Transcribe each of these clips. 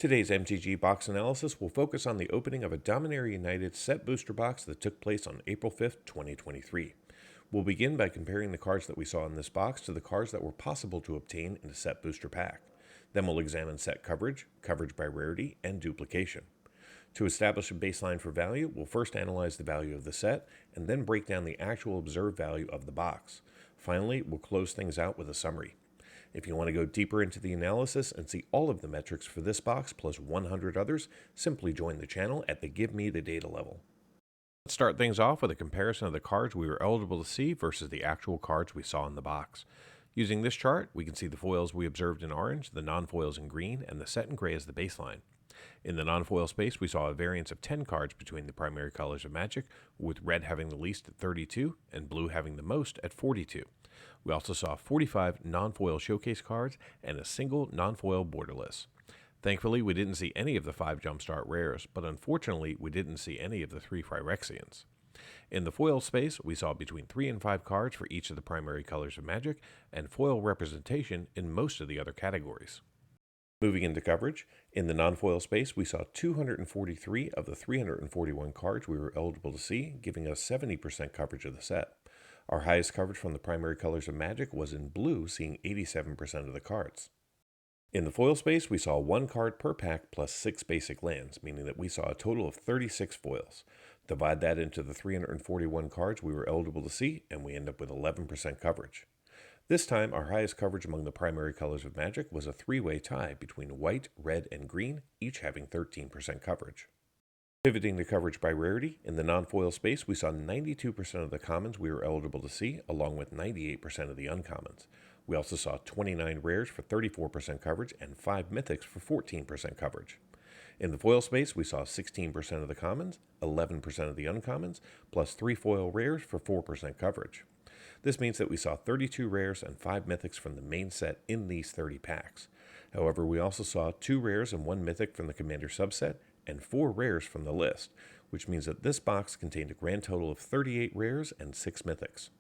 Today's MTG box analysis will focus on the opening of a Dominaria United set booster box that took place on April 5th, 2023. We'll begin by comparing the cards that we saw in this box to the cards that were possible to obtain in a set booster pack. Then we'll examine set coverage, coverage by rarity, and duplication. To establish a baseline for value, we'll first analyze the value of the set, and then break down the actual observed value of the box. Finally, we'll close things out with a summary. If you want to go deeper into the analysis and see all of the metrics for this box plus 100 others, simply join the channel at the Give Me the Data level. Let's start things off with a comparison of the cards we were eligible to see versus the actual cards we saw in the box. Using this chart, we can see the foils we observed in orange, the non-foils in green, and the set in gray as the baseline. In the non-foil space, we saw a variance of 10 cards between the primary colors of Magic, with red having the least at 32 and blue having the most at 42. We also saw 45 non-foil showcase cards and a single non-foil borderless. Thankfully, we didn't see any of the 5 Jumpstart rares, but unfortunately, we didn't see any of the 3 Phyrexians. In the foil space, we saw between 3 and 5 cards for each of the primary colors of Magic, and foil representation in most of the other categories. Moving into coverage, in the non-foil space, we saw 243 of the 341 cards we were eligible to see, giving us 70% coverage of the set. Our highest coverage from the primary colors of Magic was in blue, seeing 87% of the cards. In the foil space, we saw 1 card per pack plus 6 basic lands, meaning that we saw a total of 36 foils. Divide that into the 341 cards we were eligible to see, and we end up with 11% coverage. This time, our highest coverage among the primary colors of Magic was a 3-way tie between white, red, and green, each having 13% coverage. Pivoting to coverage by rarity, in the non-foil space, we saw 92% of the commons we were eligible to see, along with 98% of the uncommons. We also saw 29 rares for 34% coverage and 5 mythics for 14% coverage. In the foil space, we saw 16% of the commons, 11% of the uncommons, plus 3 foil rares for 4% coverage. This means that we saw 32 rares and 5 mythics from the main set in these 30 packs. However, we also saw 2 rares and 1 mythic from the Commander subset, and 4 rares from the list, which means that this box contained a grand total of 38 rares and 6 mythics.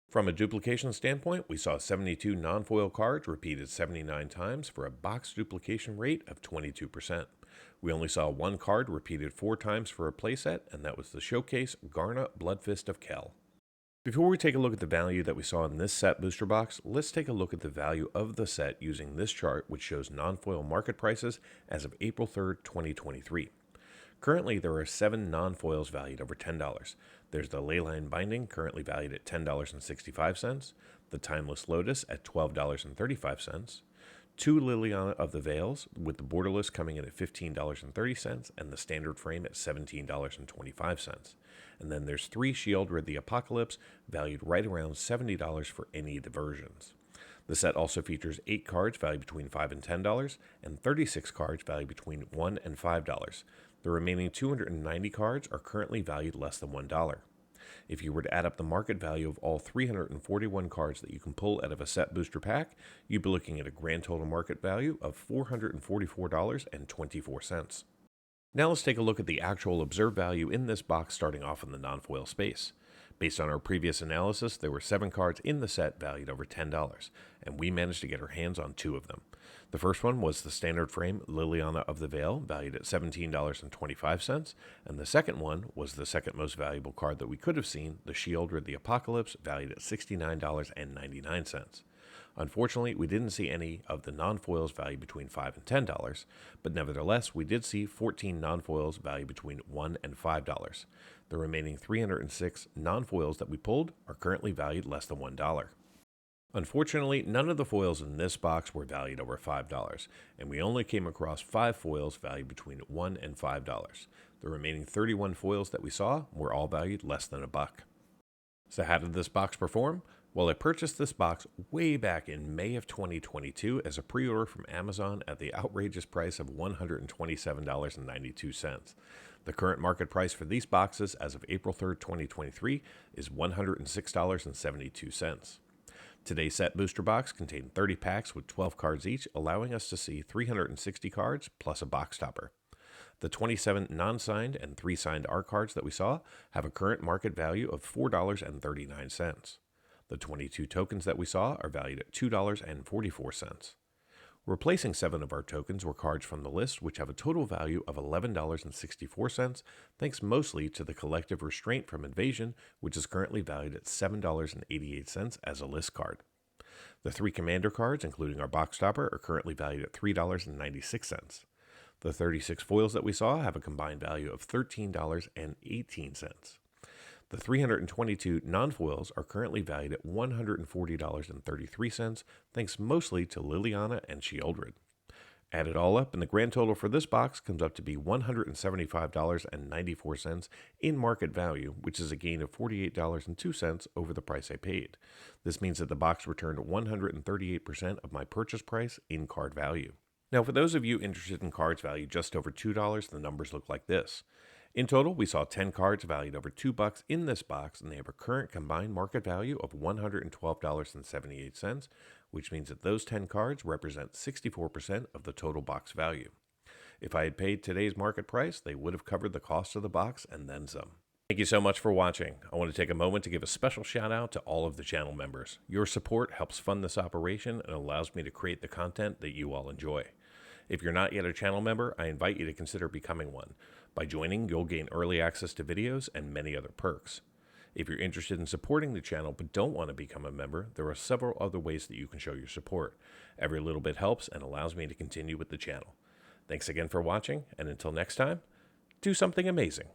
From a duplication standpoint, we saw 72 non-foil cards repeated 79 times for a box duplication rate of 22%. We only saw 1 card repeated 4 times for a playset, and that was the showcase Garna Bloodfist of Kel. Before we take a look at the value that we saw in this set booster box, let's take a look at the value of the set using this chart, which shows non-foil market prices as of April 3rd, 2023. Currently, there are 7 non-foils valued over $10. There's the Leyline Binding, currently valued at $10.65, the Timeless Lotus at $12.35, 2 Liliana of the Veils, with the borderless coming in at $15.30, and the standard frame at $17.25. And then there's 3 Shieldred the Apocalypse, valued right around $70 for any of the versions. The set also features 8 cards valued between $5 and $10, and 36 cards valued between $1 and $5. The remaining 290 cards are currently valued less than $1. If you were to add up the market value of all 341 cards that you can pull out of a set booster pack, you'd be looking at a grand total market value of $444.24. Now let's take a look at the actual observed value in this box, starting off in the non-foil space. Based on our previous analysis, there were 7 cards in the set valued over $10, and we managed to get our hands on 2 of them. The first one was the standard frame Liliana of the Veil, valued at $17.25, and the second one was the second most valuable card that we could have seen, the Shieldred the Apocalypse, valued at $69.99. Unfortunately, we didn't see any of the non-foils valued between $5 and $10, but nevertheless, we did see 14 non-foils valued between $1 and $5. The remaining 306 non-foils that we pulled are currently valued less than $1. Unfortunately, none of the foils in this box were valued over $5, and we only came across 5 foils valued between $1 and $5. The remaining 31 foils that we saw were all valued less than $1. So how did this box perform? Well, I purchased this box way back in May of 2022 as a pre-order from Amazon at the outrageous price of $127.92. The current market price for these boxes as of April 3rd, 2023 is $106.72. Today's set booster box contained 30 packs with 12 cards each, allowing us to see 360 cards plus a box topper. The 27 non-signed and 3 signed art cards that we saw have a current market value of $4.39. The 22 tokens that we saw are valued at $2.44. Replacing 7 of our tokens were cards from the list, which have a total value of $11.64, thanks mostly to the collective restraint from Invasion, which is currently valued at $7.88 as a list card. The 3 commander cards, including our box topper, are currently valued at $3.96. The 36 foils that we saw have a combined value of $13.18. The 322 non-foils are currently valued at $140.33, thanks mostly to Liliana and Sheoldred. Add it all up, and the grand total for this box comes up to be $175.94 in market value, which is a gain of $48.02 over the price I paid. This means that the box returned 138% of my purchase price in card value. Now, for those of you interested in cards valued just over $2, the numbers look like this. In total, we saw 10 cards valued over $2 in this box, and they have a current combined market value of $112.78, which means that those 10 cards represent 64% of the total box value. If I had paid today's market price, they would have covered the cost of the box and then some. Thank you so much for watching. I want to take a moment to give a special shout out to all of the channel members. Your support helps fund this operation and allows me to create the content that you all enjoy. If you're not yet a channel member, I invite you to consider becoming one. By joining, you'll gain early access to videos and many other perks. If you're interested in supporting the channel but don't want to become a member, there are several other ways that you can show your support. Every little bit helps and allows me to continue with the channel. Thanks again for watching, and until next time, do something amazing.